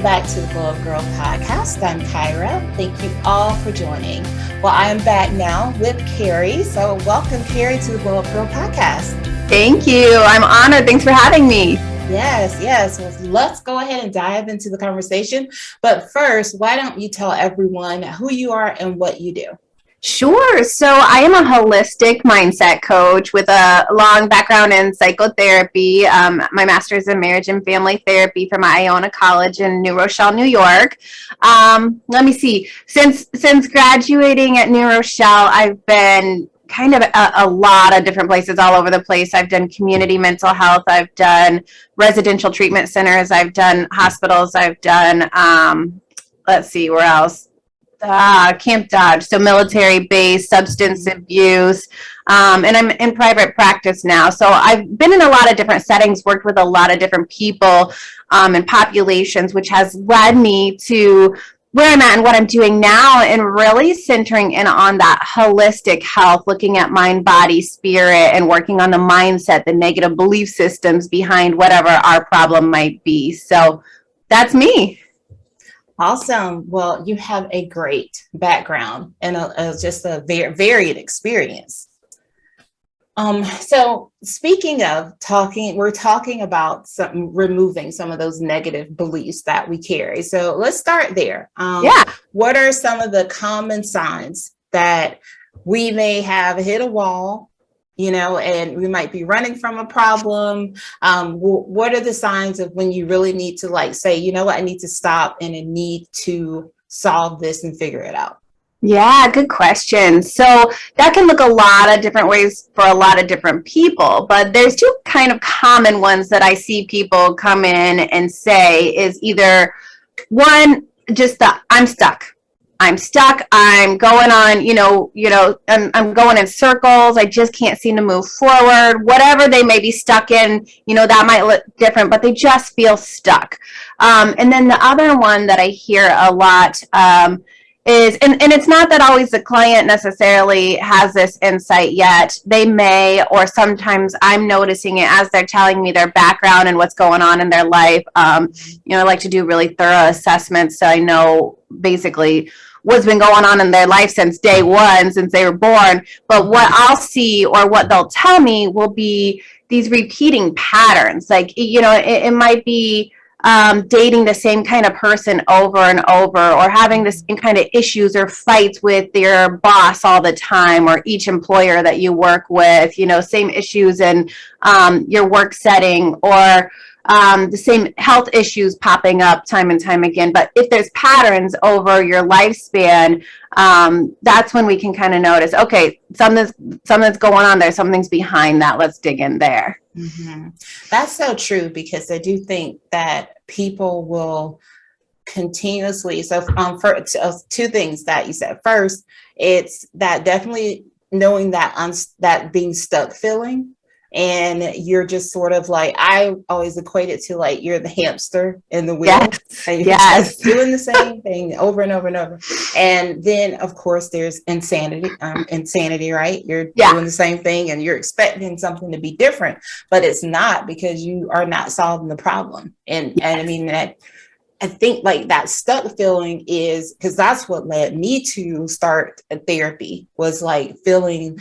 welcome back to the Glow Up Girl podcast. I'm Kyra. Thank you all for joining. Well, I am back now with Carrie. So welcome, Carrie, to the Glow Up Girl podcast. Thank you. I'm honored. Thanks for having me. Yes. Well, let's go ahead and dive into the conversation. But first, why don't you tell everyone who you are and what you do? Sure. So I am a holistic mindset coach with a long background in psychotherapy. My master's in marriage and family therapy from Iona College in New Rochelle, New York. Let me see. Since graduating at New Rochelle, I've been kind of a lot of different places all over the place. I've done community mental health. I've done residential treatment centers. I've done hospitals. I've done, let's see, where else? Camp Dodge, so military base, substance abuse, and I'm in private practice now. So I've been in a lot of different settings, worked with a lot of different people and populations, which has led me to where I'm at and what I'm doing now, and really centering in on that holistic health, looking at mind, body, spirit, and working on the mindset, the negative belief systems behind whatever our problem might be. So that's me. Awesome. Well, you have a great background and just a very varied experience. So speaking of talking, we're talking about removing some of those negative beliefs that we carry. So let's start there. What are some of the common signs that we may have hit a wall, and we might be running from a problem? What are the signs of when you really need to say, you know what, I need to stop and I need to solve this and figure it out? Yeah, good question. So that can look a lot of different ways for a lot of different people, but there's two kind of common ones that I see people come in and say is either one, just I'm stuck. I'm going on, I'm going in circles. I just can't seem to move forward. Whatever they may be stuck in, that might look different, but they just feel stuck. And then the other one that I hear a lot is, and it's not that always the client necessarily has this insight yet. They may, or sometimes I'm noticing it as they're telling me their background and what's going on in their life. I like to do really thorough assessments so I know basically what's been going on in their life since day one, since they were born. But what I'll see or what they'll tell me will be these repeating patterns. It might be dating the same kind of person over and over, or having the same kind of issues or fights with your boss all the time, or each employer that you work with, same issues in your work setting, or the same health issues popping up time and time again. But if there's patterns over your lifespan, that's when we can kind of notice, okay, something's going on there. Something's behind that. Let's dig in there. Mm-hmm. That's so true, because I do think that people will continuously. So for two things that you said. First, it's that definitely knowing that being stuck feeling. And you're just sort of I always equate it to you're the hamster in the wheel. Yes. Doing the same thing over and over and over. And then, of course, there's insanity, right? You're doing the same thing and you're expecting something to be different, but it's not, because you are not solving the problem. And I mean, that I think that stuck feeling is, because that's what led me to start therapy, was feeling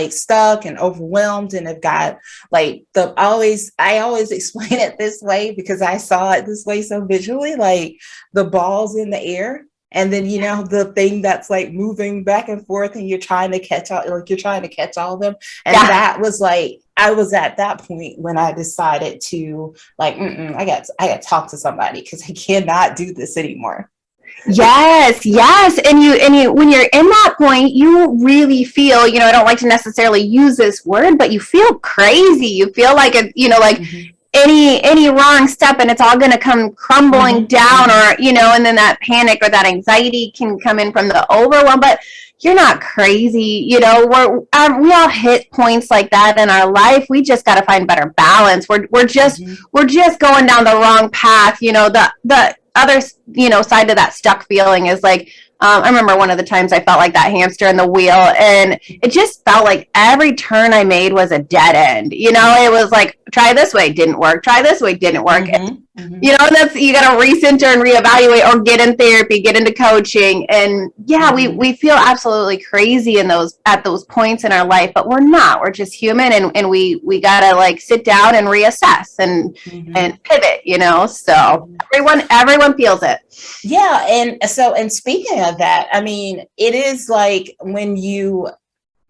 stuck and overwhelmed. And I've got I always explain it this way, because I saw it this way so visually, the balls in the air. And then, the thing that's moving back and forth, and you're trying to catch all, you're trying to catch all of them. And that was I was at that point when I decided to I got to talk to somebody, because I cannot do this anymore. Yes. And you, when you're in that point, you really feel, I don't like to necessarily use this word, but you feel crazy. You feel mm-hmm. Any wrong step and it's all going to come crumbling down, or, and then that panic or that anxiety can come in from the overwhelm. But you're not crazy. We all hit points like that in our life. We just got to find better balance. We're just going down the wrong path. The other, side of that stuck feeling is I remember one of the times I felt like that hamster in the wheel, and it just felt like every turn I made was a dead end. It was try this way, didn't work. Try this way, didn't work. Mm-hmm. You know, that's, you got to recenter and reevaluate, or get in therapy, get into coaching. And yeah, we feel absolutely crazy in those, at those points in our life, but we're not, we're just human. And we got to like sit down and reassess and pivot, you know, so everyone feels it. Yeah. And speaking of that, I mean, it is like when you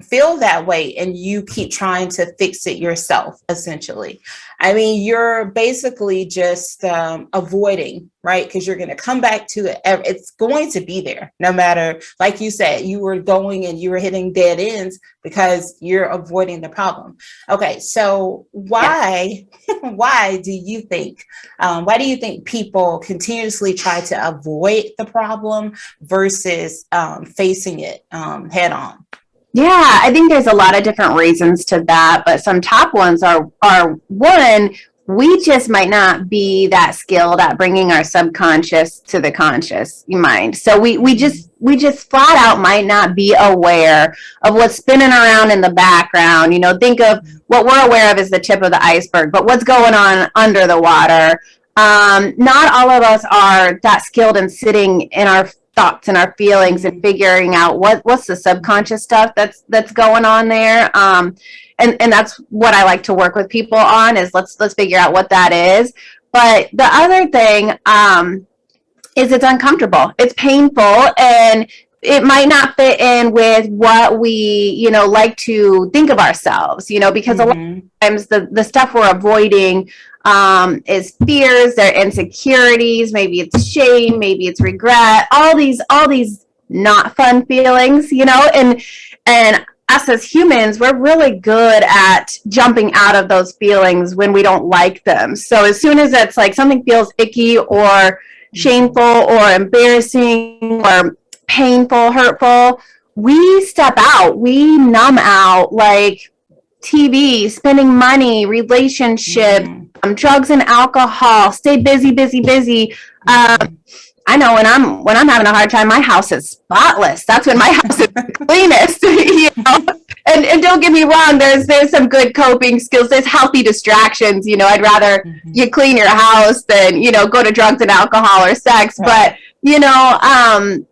feel that way and you keep trying to fix it yourself, essentially. I mean, you're basically just avoiding, right? Because you're going to come back to it. It's going to be there no matter, like you said, you were going and you were hitting dead ends because you're avoiding the problem. Okay. So why do you think people continuously try to avoid the problem versus facing it head on? Yeah, I think there's a lot of different reasons to that, but some top ones are one, we just might not be that skilled at bringing our subconscious to the conscious mind. So we just flat out might not be aware of what's spinning around in the background. You know, think of what we're aware of as the tip of the iceberg, but what's going on under the water. Not all of us are that skilled in sitting in our thoughts and our feelings and figuring out what's the subconscious stuff that's going on there. And that's what I like to work with people on, is let's figure out what that is. But the other thing is it's uncomfortable. It's painful, and it might not fit in with what we, you know, like to think of ourselves, you know, because a lot of times the stuff we're avoiding is fears, their insecurities, maybe it's shame, maybe it's regret, all these not fun feelings, you know, and us as humans, we're really good at jumping out of those feelings when we don't like them. So as soon as it's like something feels icky or shameful or embarrassing or painful, hurtful, we step out, we numb out, like TV, spending money, relationships, drugs and alcohol, stay busy. I know when I'm having a hard time, my house is spotless. That's when my house is the cleanest, you know. And don't get me wrong, there's some good coping skills. There's healthy distractions. You know, I'd rather you clean your house than, you know, go to drugs and alcohol or sex. Right. But you know,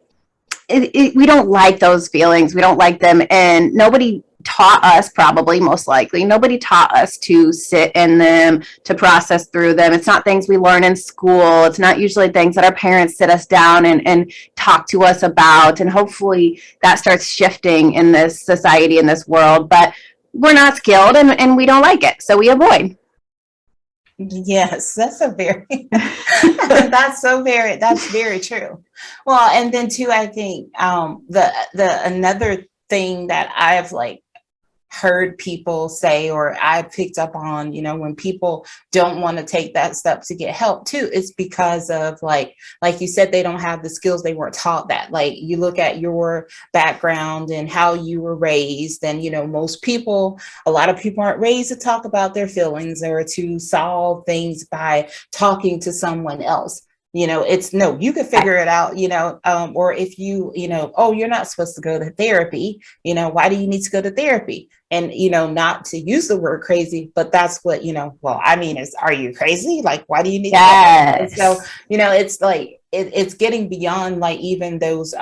we don't like those feelings. We don't like them, and nobody taught us, probably most likely nobody taught us to sit in them, to process through them. It's not things we learn in school. It's not usually things that our parents sit us down and talk to us about, and hopefully that starts shifting in this society, in this world. But we're not skilled, and we don't like it, so we avoid. Yes, that's very true. Well, and then too, I think the another thing that I've like heard people say, or I picked up on, you know, when people don't want to take that step to get help too, it's because of like you said, they don't have the skills. They weren't taught that. Like, you look at your background and how you were raised, and, you know, a lot of people aren't raised to talk about their feelings or to solve things by talking to someone else. You know, it's no, you could figure it out, you know, or if you know, oh, you're not supposed to go to therapy, you know, why do you need to go to therapy? And, you know, not to use the word crazy, but that's what, you know, well, I mean, are you crazy? Like, why do you need to? So, you know, it's like, it's getting beyond like even those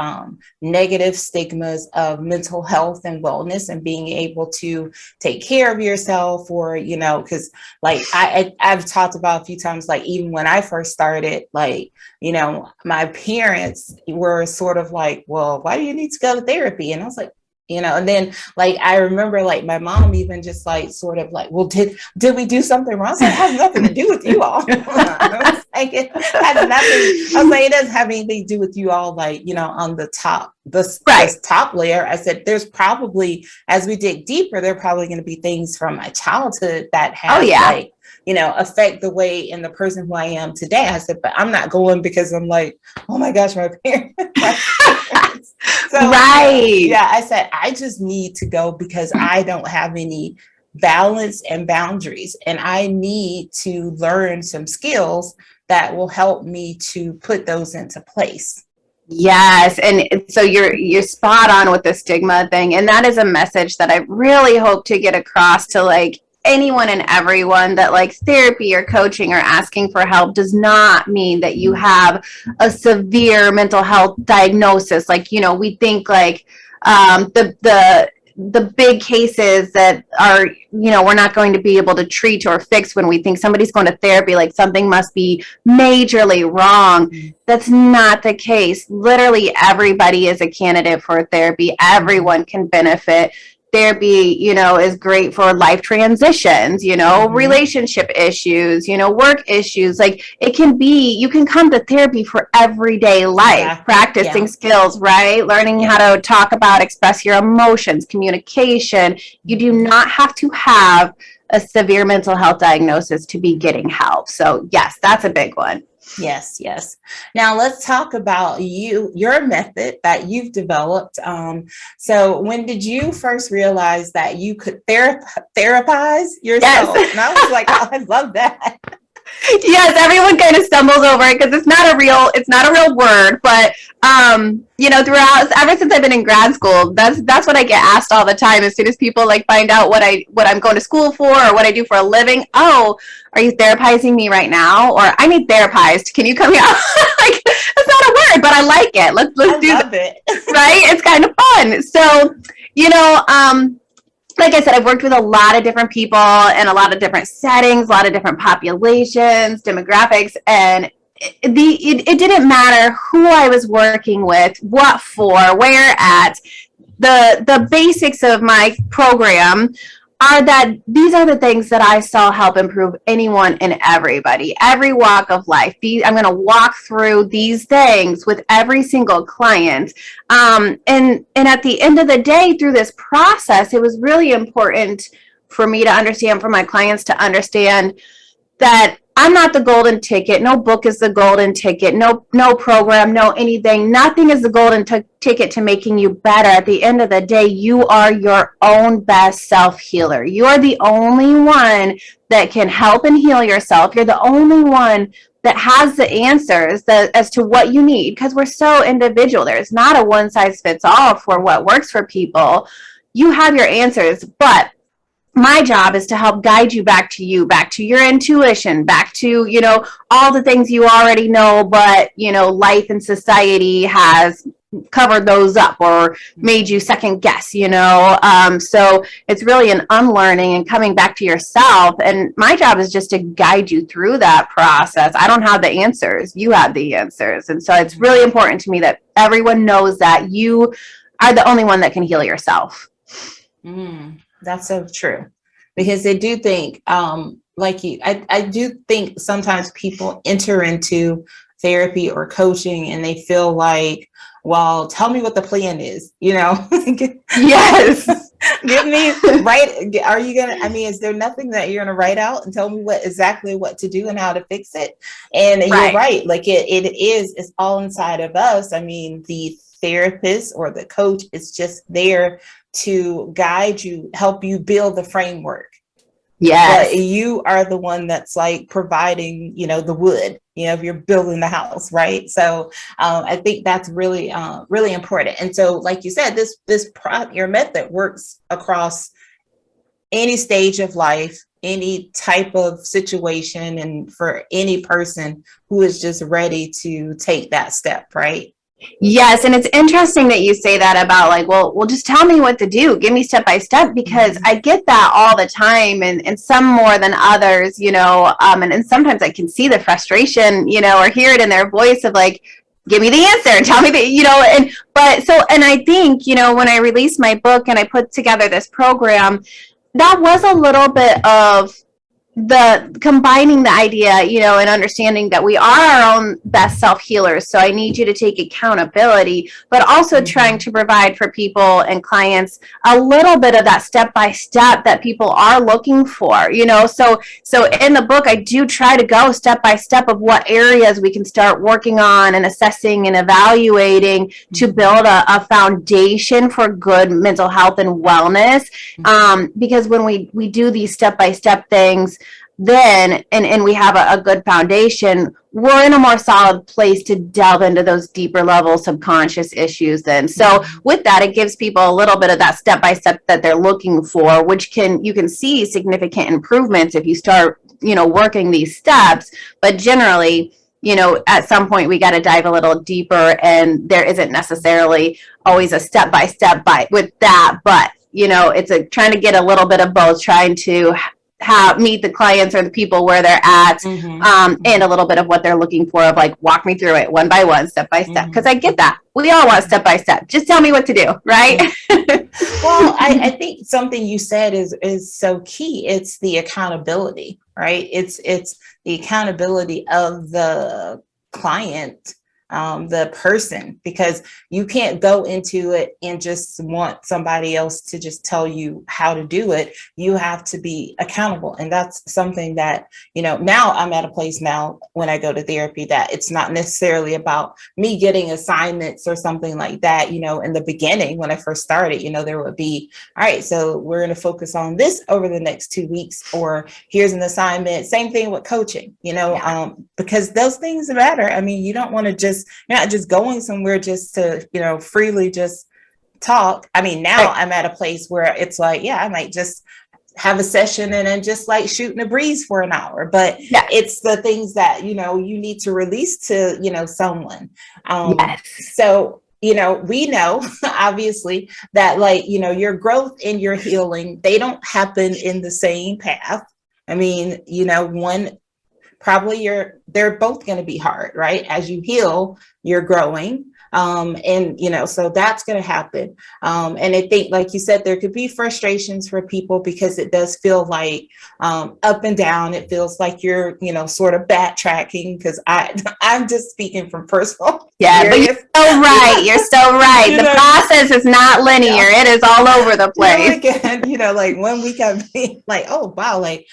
negative stigmas of mental health and wellness, and being able to take care of yourself, or, you know, because like I've talked about a few times, like even when I first started, like, you know, my parents were sort of like, well, why do you need to go to therapy? And I was like, you know, and then like I remember like my mom even just like sort of like, well, did we do something wrong? I was like, it has nothing to do with you all. I was like, it has nothing. I was like, it doesn't have anything to do with you all, like, you know, on the top, this top layer. I said, there's probably, as we dig deeper, there are probably going to be things from my childhood that have like, you know, affect the way and the person who I am today. I said, but I'm not going because I'm like, oh my gosh, my parents. So, yeah, I said, I just need to go because I don't have any balance and boundaries, and I need to learn some skills that will help me to put those into place. Yes. And so you're spot on with the stigma thing. And that is a message that I really hope to get across to like anyone and everyone that like therapy or coaching or asking for help does not mean that you have a severe mental health diagnosis. Like, you know, we think like the big cases that are, you know, we're not going to be able to treat or fix when we think somebody's going to therapy, like something must be majorly wrong. That's not the case. Literally everybody is a candidate for therapy. Everyone can benefit. Therapy, you know, is great for life transitions, you know, relationship issues, you know, work issues. Like it can be, you can come to therapy for everyday life, practicing skills, right? Learning how to talk about, express your emotions, communication. You do not have to have a severe mental health diagnosis to be getting help. So yes, that's a big one. Yes, yes. Now let's talk about your method that you've developed. So when did you first realize that you could therapize yourself? Yes. And I was like, oh, I love that. Yes, everyone kind of stumbles over it because it's not a real word, but you know, ever since I've been in grad school, that's what I get asked all the time. As soon as people like find out what I'm going to school for or what I do for a living, oh, are you therapizing me right now? Or I need therapized. Can you come here? Like, that's not a word, but I like it. Let's do that. Right? It's kind of fun. So, you know, like I said, I've worked with a lot of different people in a lot of different settings, a lot of different populations, demographics, and it didn't matter who I was working with, what for, where at. The basics of my program are that these are the things that I saw help improve anyone and everybody, every walk of life. I'm going to walk through these things with every single client. And at the end of the day, through this process, it was really important for me to understand, for my clients to understand that I'm not the golden ticket. No book is the golden ticket. No program, no anything. Nothing is the golden ticket to making you better. At the end of the day, you are your own best self-healer. You are the only one that can help and heal yourself. You're the only one that has the answers as to what you need, because we're so individual. There's not a one-size-fits-all for what works for people. You have your answers, but my job is to help guide you, back to your intuition, back to, you know, all the things you already know, but, you know, life and society has covered those up or made you second guess, you know. So it's really an unlearning and coming back to yourself. And my job is just to guide you through that process. I don't have the answers. You have the answers. And so it's really important to me that everyone knows that you are the only one that can heal yourself. That's so true, because I do think, I do think sometimes people enter into therapy or coaching and they feel like, well, tell me what the plan is, you know? Yes. Give me, right? Are you going to, I mean, is there nothing that you're going to write out and tell me exactly what to do and how to fix it? And you're right. Like it's all inside of us. I mean, the therapist or the coach is just there to guide you, help you build the framework. Yes. But you are the one that's like providing, you know, the wood, you know, if you're building the house, right? So I think that's really, really important. And so, like you said, your method works across any stage of life, any type of situation, and for any person who is just ready to take that step, right? Yes. And it's interesting that you say that about like, well, just tell me what to do. Give me step by step, because I get that all the time, and some more than others, you know, and sometimes I can see the frustration, you know, or hear it in their voice of like, give me the answer, tell me that, you know, and I think, you know, when I released my book and I put together this program, that was a little bit of the combining the idea, you know, and understanding that we are our own best self-healers. So I need you to take accountability, but also trying to provide for people and clients a little bit of that step-by-step that people are looking for, you know. So in the book, I do try to go step-by-step of what areas we can start working on and assessing and evaluating to build a foundation for good mental health and wellness. Because when we do these step-by-step things, then, and we have a good foundation, we're in a more solid place to delve into those deeper level subconscious issues then. So with that, it gives people a little bit of that step-by-step that they're looking for, which you can see significant improvements if you start, working these steps. But generally, at some point we got to dive a little deeper, and there isn't necessarily always a step-by-step with that, but it's trying to get a little bit of both, trying to meet the clients or the people where they're at, and a little bit of what they're looking for, of like, walk me through it one by one, step by step. Because I get that. We all want step by step. Just tell me what to do, right? Well, I think something you said is so key. It's the accountability, right? It's the accountability of the client, the person, because you can't go into it and just want somebody else to just tell you how to do it. You have to be accountable. And that's something that, now I'm at a place now when I go to therapy that it's not necessarily about me getting assignments or something like that. In the beginning, when I first started, there would be, all right, so we're going to focus on this over the next 2 weeks, or here's an assignment. Same thing with coaching, because those things matter. I mean, you don't want to you're not just going somewhere just to, freely just talk. I mean, now I'm at a place where it's like, I might just have a session and then just like shooting a breeze for an hour, but it's the things that, you need to release to, someone. So, we know obviously that your growth and your healing, they don't happen in the same path. I mean, they're both going to be hard, right? As you heal, you're growing. So that's going to happen. And I think, like you said, there could be frustrations for people because it does feel like up and down. It feels like you're, sort of backtracking, because I'm just speaking from personal. Yeah, but you're so right. You're so right. The process is not linear. It is all over the place. Like 1 week I'd be like, oh, wow. I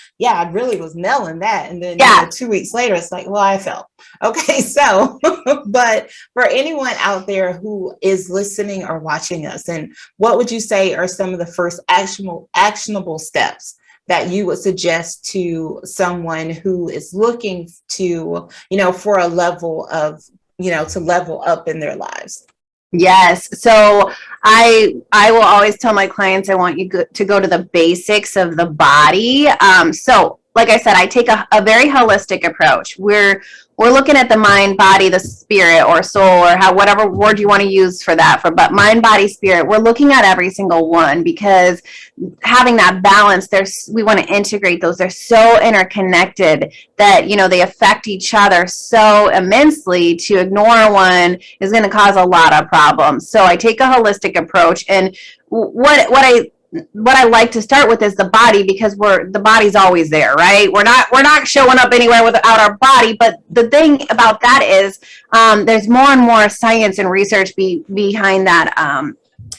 really was nailing that. And then 2 weeks later, it's like, well, I felt okay. So, but for anyone out there who is listening or watching us, and what would you say are some of the first actionable steps that you would suggest to someone who is looking to, for a level of, to level up in their lives? Yes. So I will always tell my clients, I want you to go to the basics of the body. So like I said, I take a very holistic approach. We're looking at the mind, body, the spirit, or soul, or whatever word you want to use for that. But mind, body, spirit, we're looking at every single one, because having that balance, we want to integrate those. They're so interconnected that, they affect each other so immensely. To ignore one is going to cause a lot of problems. So I take a holistic approach, and what I like to start with is the body, because the body's always there, right? We're not showing up anywhere without our body. But the thing about that is, there's more and more science and research behind that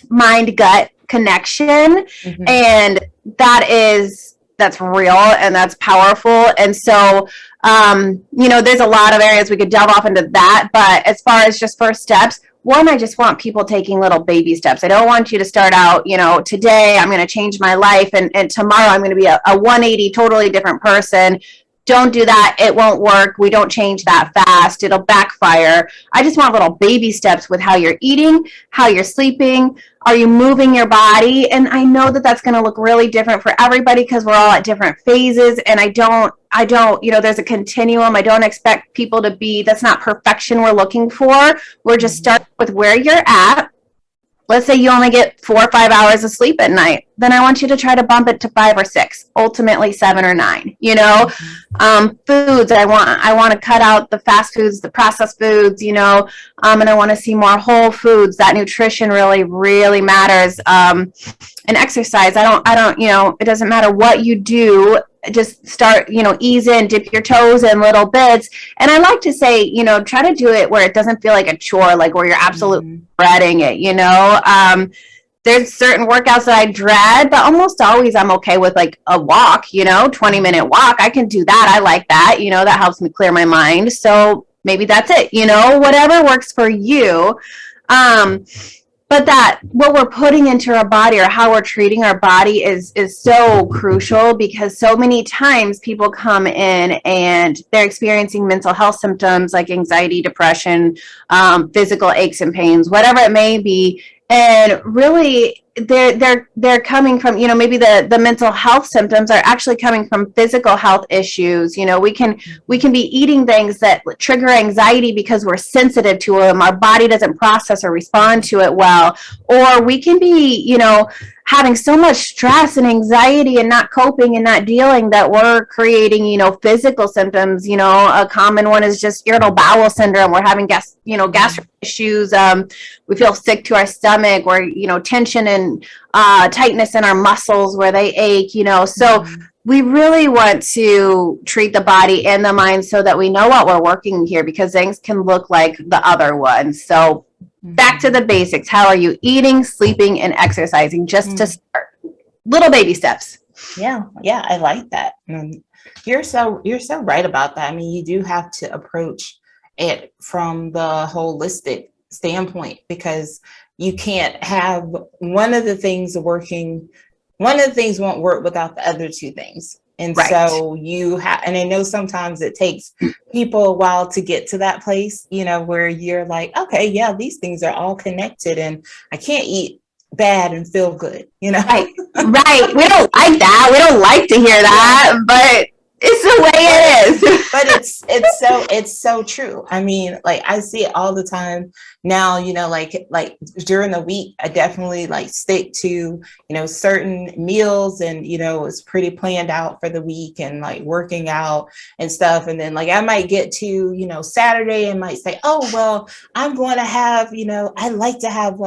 mind-gut connection, and that's real and that's powerful. And so, there's a lot of areas we could delve off into that. But as far as just first steps, one, I just want people taking little baby steps. I don't want you to start out, today I'm going to change my life, and tomorrow I'm going to be a 180 totally different person. Don't do that. It won't work. We don't change that fast. It'll backfire. I just want little baby steps with how you're eating, how you're sleeping. Are you moving your body? And I know that that's going to look really different for everybody, because we're all at different phases. And I don't, there's a continuum. I don't expect people to be, that's not perfection we're looking for. We're just starting with where you're at. Let's say you only get 4 or 5 hours of sleep at night. Then I want you to try to bump it to 5 or 6, ultimately 7 or 9. Foods. I want to cut out the fast foods, the processed foods. And I want to see more whole foods. That nutrition really, really matters. And exercise. I don't. It doesn't matter what you do. Just start, ease in, dip your toes in little bits. And I like to say, try to do it where it doesn't feel like a chore, like where you're absolutely dreading it, There's certain workouts that I dread, but almost always I'm okay with like a walk, 20-minute walk. I can do that. I like that, that helps me clear my mind. So maybe that's it, whatever works for you. but that what we're putting into our body or how we're treating our body is so crucial, because so many times people come in and they're experiencing mental health symptoms like anxiety, depression, physical aches and pains, whatever it may be. And really, they're coming from, maybe the mental health symptoms are actually coming from physical health issues. We can be eating things that trigger anxiety because we're sensitive to them. Our body doesn't process or respond to it well. Or we can be, having so much stress and anxiety and not coping and not dealing, that we're creating, physical symptoms. A common one is just irritable bowel syndrome. We're having gastric issues. We feel sick to our stomach, or, tension and tightness in our muscles where they ache, so we really want to treat the body and the mind so that we know what we're working here, because things can look like the other ones. So back to the basics. How are you eating, sleeping, and exercising? Just to start. Little baby steps. Yeah, I like that. You're so right about that. I mean, you do have to approach it from the holistic standpoint, because you can't have one of the things won't work without the other two things. And right. So you have, and I know sometimes it takes people a while to get to that place, where you're like, okay, yeah, these things are all connected, and I can't eat bad and feel good, Right. We don't like that. We don't like to hear that, but it's the way it is. But it's so true. I mean, like, I see it all the time now, like during the week, I definitely stick to, certain meals, and, it's pretty planned out for the week, and working out and stuff. And then I might get to, Saturday, and might say, oh, well, I'm going to have, I like to have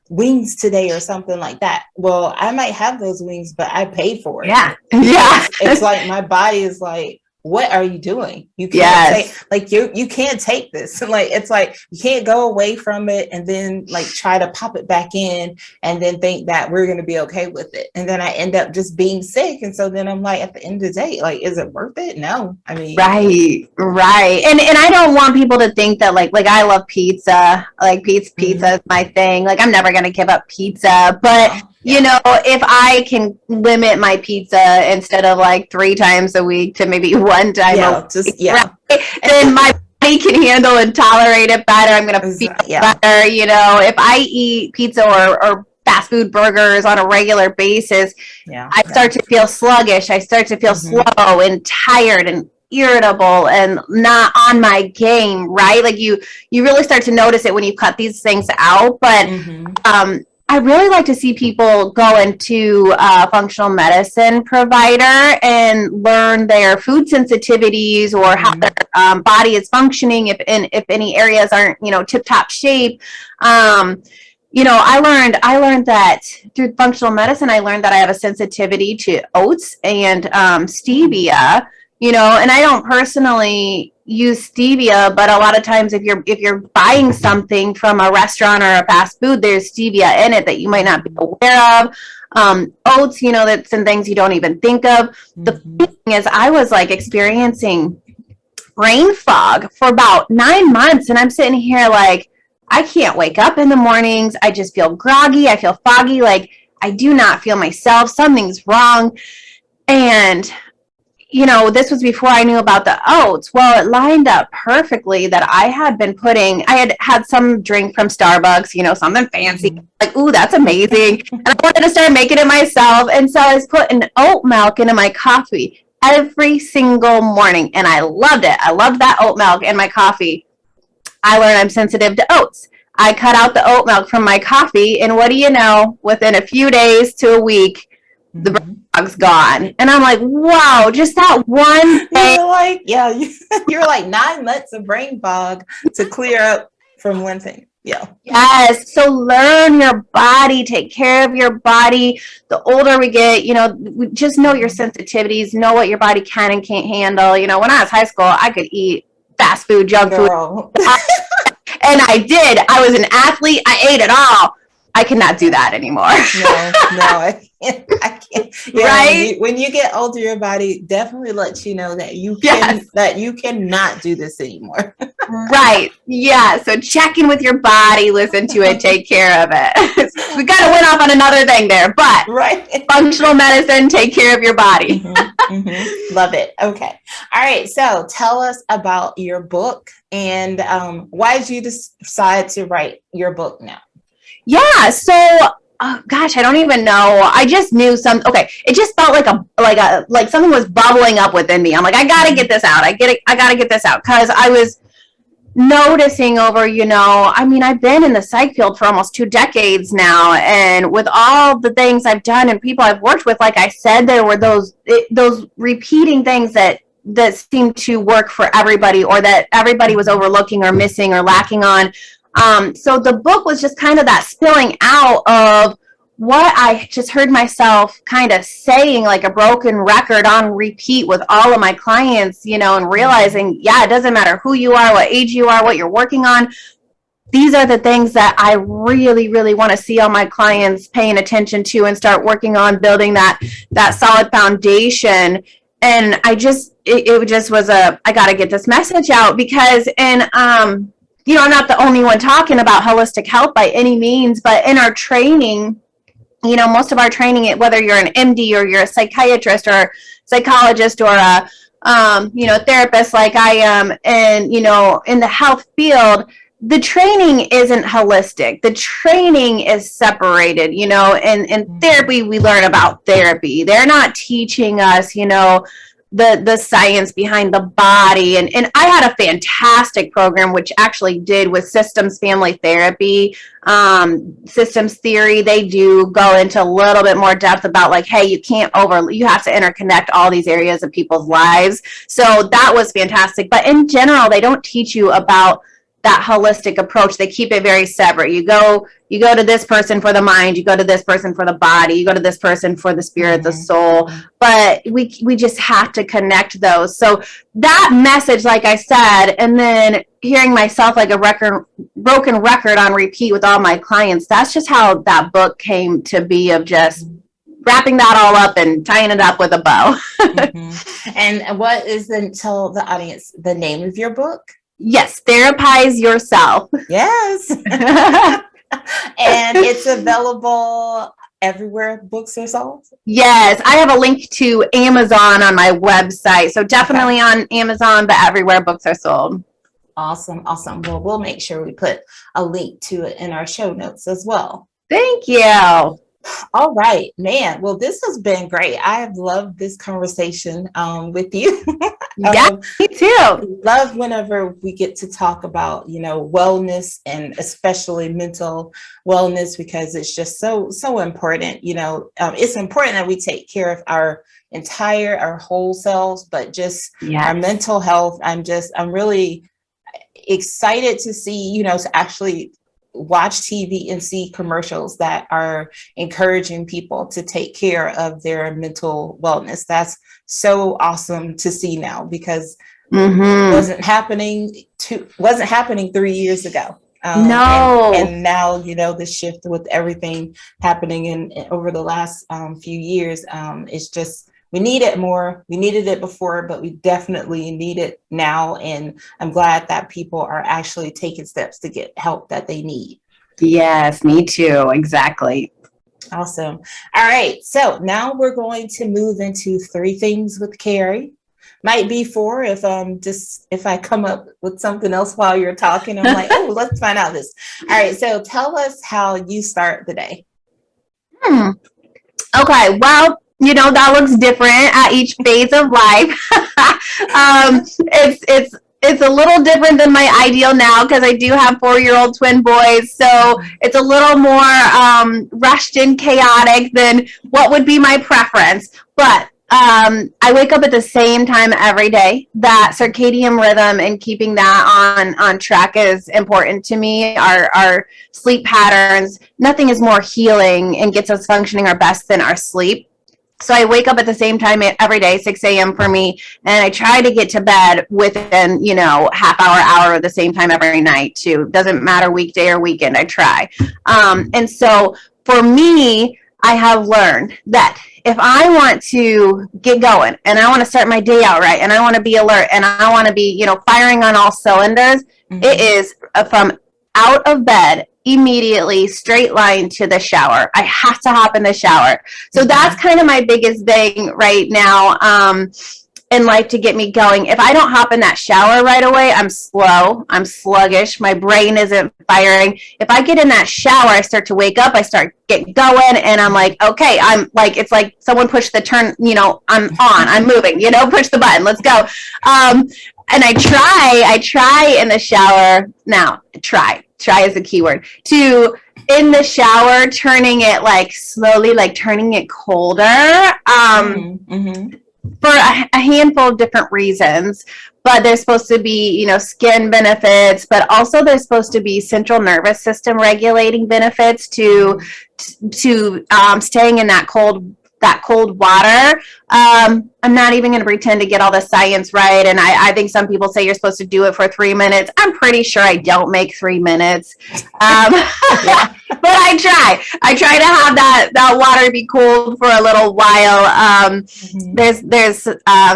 wings today or something like that. Well, I might have those wings, but I paid for it. Yeah. It's like my body is like, what are you doing? You can't take, you can't take this. It's like you can't go away from it and then try to pop it back in and then think that we're going to be okay with it. And then I end up just being sick. And so then I'm like, at the end of the day, is it worth it? No. I mean, right. And I don't want people to think that I love pizza. Pizza is my thing. I'm never going to give up pizza, but if I can limit my pizza instead of 3 times a week to maybe 1 time a week, right? Then my body can handle and tolerate it better. I'm going to feel better. If I eat pizza or fast food burgers on a regular basis, I start to feel sluggish. I start to feel slow and tired and irritable and not on my game, right? You really start to notice it when you cut these things out. But I really like to see people go into a functional medicine provider and learn their food sensitivities, or how their body is functioning, if any areas aren't, tip-top shape. I learned that through functional medicine, I learned that I have a sensitivity to oats and stevia, and I don't personally use stevia, but a lot of times if you're buying something from a restaurant or a fast food, there's stevia in it that you might not be aware of. Oats, that's some things you don't even think of. The thing is, I was experiencing brain fog for about 9 months, and I'm sitting here I can't wake up in the mornings. I just feel groggy. I feel foggy. I do not feel myself. Something's wrong. And this was before I knew about the oats. Well, it lined up perfectly that I had some drink from Starbucks, something fancy. Ooh, that's amazing. And I wanted to start making it myself. And so I was putting oat milk into my coffee every single morning. And I loved it. I loved that oat milk in my coffee. I learned I'm sensitive to oats. I cut out the oat milk from my coffee. And what do you know? Within a few days to a week, the brain fog's gone. And I'm like, wow, just that one thing. You're 9 months of brain fog to clear up from one thing. Yeah. Yes. So learn your body, take care of your body. The older we get, we just know your sensitivities, know what your body can and can't handle. When I was high school, I could eat fast food, junk food. And I did. I was an athlete. I ate it all. I cannot do that anymore. No, I can't. Yeah, Right? when you get older, your body definitely lets you know that you can that you cannot do this anymore. Right. Yeah. So check in with your body, listen to it, take care of it. We got to went off on another thing there, but right. Functional medicine, take care of your body. Love it. Okay. All right. So tell us about your book and why did you decide to write your book now? Yeah. So, oh, gosh, I don't even know. I just knew okay. It just felt like something was bubbling up within me. I'm like, I got to get this out. I got to get this out. Cause I was noticing over, I mean, I've been in the psych field for almost 2 decades now. And with all the things I've done and people I've worked with, like I said, there were those repeating things that seemed to work for everybody, or that everybody was overlooking or missing or lacking on. So the book was just kind of that spilling out of what I just heard myself kind of saying, like a broken record on repeat with all of my clients, and realizing, yeah, it doesn't matter who you are, what age you are, what you're working on. These are the things that I really, really want to see all my clients paying attention to and start working on building that solid foundation. And it just was I got to get this message out because, I'm not the only one talking about holistic health by any means, but in our training, most of our training, whether you're an MD or you're a psychiatrist or psychologist or a therapist like I am, and, in the health field, the training isn't holistic. The training is separated, in therapy, we learn about therapy. They're not teaching us, the science behind the body. And I had a fantastic program, which actually did with systems family therapy, systems theory. They do go into a little bit more depth about like, hey, you have to interconnect all these areas of people's lives. So that was fantastic. But in general, they don't teach you about that holistic approach. They keep it very separate. You go to this person for the mind, you go to this person for the body, you go to this person for the spirit, the soul, but we just have to connect those. So that message, like I said, and then hearing myself like a broken record on repeat with all my clients, that's just how that book came to be, of just wrapping that all up and tying it up with a bow. And what is tell the audience the name of your book? Yes, Therapize Yourself. Yes. And it's available everywhere books are sold? Yes, I have a link to Amazon on my website. So definitely on Amazon, but everywhere books are sold. Awesome. Well, we'll make sure we put a link to it in our show notes as well. Thank you. All right, man. Well, this has been great. I have loved this conversation with you. Yeah, me too. Love whenever we get to talk about, wellness, and especially mental wellness, because it's just so important. It's important that we take care of our whole selves, but just our mental health. I'm really excited to see, to actually watch TV and see commercials that are encouraging people to take care of their mental wellness. That's so awesome to see now, because wasn't happening 3 years ago. No. And now, the shift with everything happening over the last few years, it's just, we need it more. We needed it before, but we definitely need it now. And I'm glad that people are actually taking steps to get help that they need. Yes, me too. Exactly. Awesome. All right. So now we're going to move into 3 things with Carrie. Might be 4 if I come up with something else while you're talking. I'm like, oh, let's find out this. All right. So tell us how you start the day. Okay. Well, that looks different at each phase of life. It's a little different than my ideal now, because I do have 4-year-old twin boys. So it's a little more rushed and chaotic than what would be my preference. But I wake up at the same time every day. That circadian rhythm and keeping that on track is important to me. Our sleep patterns, nothing is more healing and gets us functioning our best than our sleep. So I wake up at the same time every day, 6 a.m. for me, and I try to get to bed within, half hour of the same time every night too. Doesn't matter weekday or weekend, I try. And so for me, I have learned that if I want to get going and I want to start my day out right and I want to be alert and I want to be, firing on all cylinders, it is from out of bed immediately straight line to the shower. I have to hop in the shower. So that's kind of my biggest thing right now in life to get me going. If I don't hop in that shower right away, I'm slow, I'm sluggish, my brain isn't firing. If I get in that shower, I start to wake up, I start getting going, and I'm like, okay, I'm like, it's like someone pushed the turn, I'm on, I'm moving, push the button, let's go. And I try in the shower now, try is the key word, to in the shower, turning it like slowly, like turning it colder, for a handful of different reasons. But there's supposed to be, skin benefits, but also there's supposed to be central nervous system regulating benefits to staying in that cold water. I'm not even going to pretend to get all the science right. And I think some people say you're supposed to do it for 3 minutes. I'm pretty sure I don't make 3 minutes. But I try to have that water be cold for a little while. There's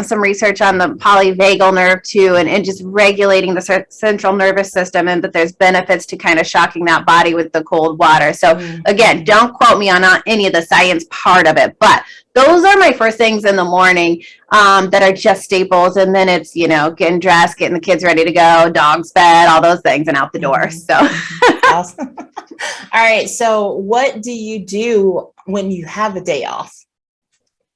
some research on the polyvagal nerve too, and just regulating the central nervous system, and that there's benefits to kind of shocking that body with the cold water. So again, don't quote me on any of the science part of it, but those are my first things in the morning that are just staples. And then it's, getting dressed, getting the kids ready to go, dogs fed, all those things, and out the door. So awesome. All right. So what do you do when you have a day off?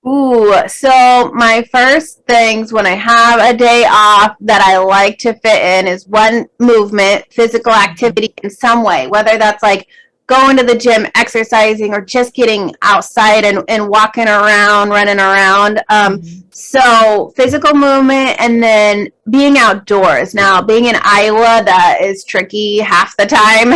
So my first things when I have a day off that I like to fit in is one, movement, physical activity in some way, whether that's like going to the gym, exercising, or just getting outside and walking around, running around. So physical movement, and then being outdoors. Now, being in Iowa, that is tricky half the time,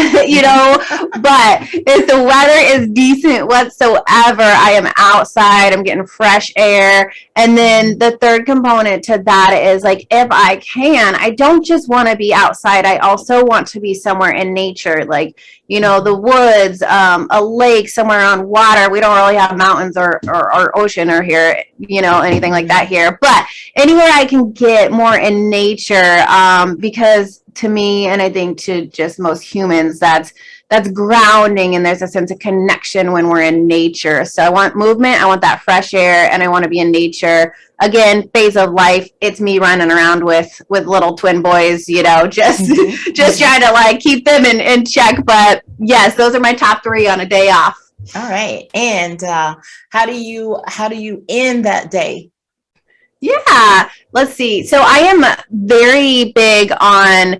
but if the weather is decent whatsoever, I am outside, I'm getting fresh air. And then the third component to that is like, if I can, I don't just want to be outside. I also want to be somewhere in nature, like, the woods, a lake, somewhere on water. We don't really have mountains or ocean or here, anything like that here, but anywhere I can get more in nature, because to me, and I think to just most humans, that's grounding, and there's a sense of connection when we're in nature. So I want movement, I want that fresh air, and I want to be in nature. Again, phase of life, it's me running around with little twin boys, just trying to like keep them in check. But yes, those are my top 3 on a day off. All right. And how do you end that day? Yeah, let's see. So I am very big on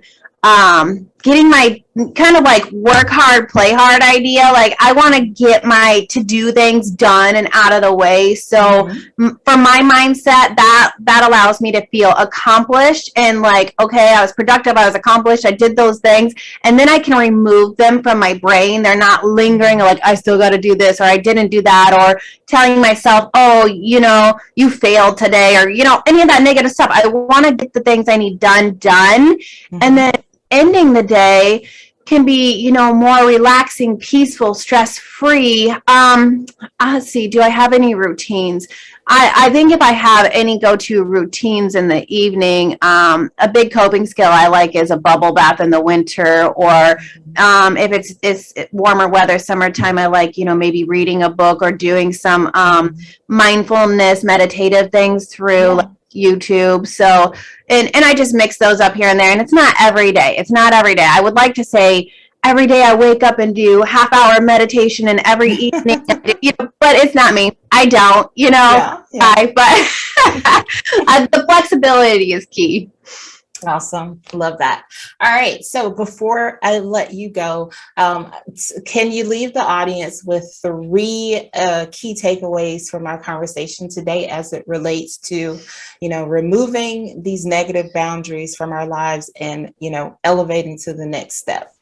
getting my kind of like work hard, play hard idea. Like I want to get my to-do things done and out of the way. So for my mindset, that allows me to feel accomplished and like, okay, I was productive, I was accomplished, I did those things, and then I can remove them from my brain. They're not lingering like, I still got to do this, or I didn't do that, or telling myself, oh, you failed today, or, any of that negative stuff. I want to get the things I need done. And then ending the day can be, more relaxing, peaceful, stress-free. Let's see, do I have any routines? I think if I have any go-to routines in the evening, a big coping skill I like is a bubble bath in the winter, or if it's warmer weather, summertime, I like, maybe reading a book or doing some mindfulness, meditative things through like YouTube. So, and I just mix those up here and there, and it's not every day. I would like to say every day I wake up and do half-hour meditation, and every evening, but it's not me. I don't, but the flexibility is key. Awesome. Love that. All right. So before I let you go, can you leave the audience with 3 key takeaways from our conversation today as it relates to, removing these negative boundaries from our lives and, elevating to the next step?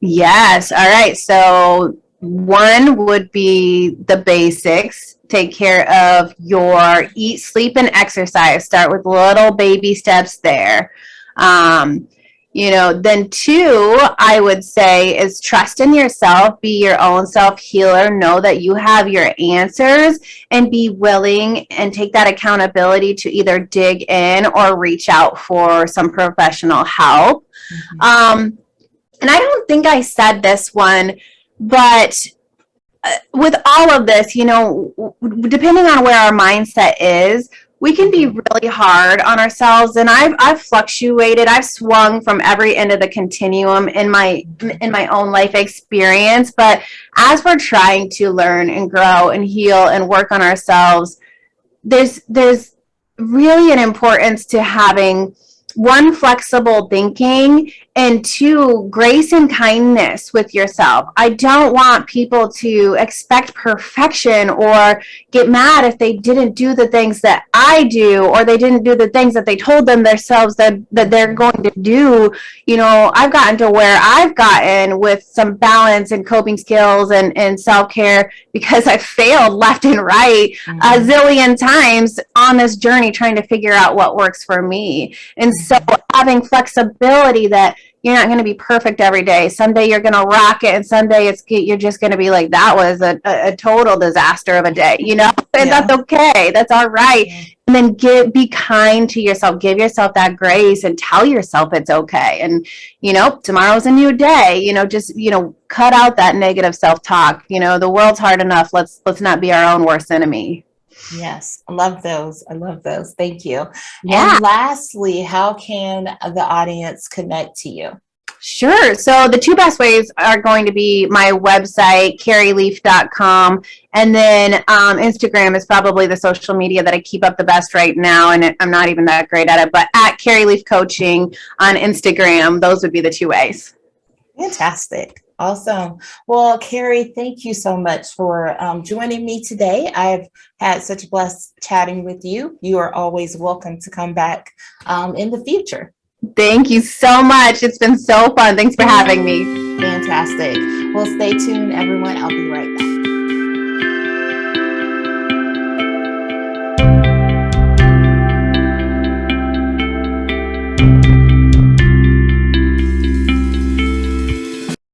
Yes. All right. So 1 would be the basics. take care of your eat, sleep, and exercise. Start with little baby steps there. Then 2, I would say, is trust in yourself, be your own self-healer, know that you have your answers, and be willing and take that accountability to either dig in or reach out for some professional help. And I don't think I said this one, but with all of this, depending on where our mindset is, we can be really hard on ourselves. And I've fluctuated. I've swung from every end of the continuum in my own life experience. But as we're trying to learn and grow and heal and work on ourselves, there's really an importance to having 1, flexible thinking, and 2, grace and kindness with yourself. I don't want people to expect perfection or get mad if they didn't do the things that I do, or they didn't do the things that they told themselves that they're going to do. I've gotten to where I've gotten with some balance and coping skills and self-care because I failed left and right a zillion times on this journey trying to figure out what works for me. And so having flexibility that you're not going to be perfect every day. Someday you're going to rock it, and someday you're just going to be like, that was a total disaster of a day, and that's okay. That's all right. And then be kind to yourself. Give yourself that grace and tell yourself it's okay. And, tomorrow's a new day. Just cut out that negative self-talk. The world's hard enough. Let's not be our own worst enemy. Yes, I love those. Thank you. Yeah. And lastly, how can the audience connect to you? Sure. So the 2 best ways are going to be my website, carrieleaf.com, and then Instagram is probably the social media that I keep up the best right now, and I'm not even that great at it, but at Carrie Leaf Coaching on Instagram. Those would be the 2 ways. Fantastic. Awesome. Well, Carrie, thank you so much for joining me today. I've had such a blast chatting with you. You are always welcome to come back in the future. Thank you so much. It's been so fun. Thanks for having me. Fantastic. Well, stay tuned, everyone. I'll be right back.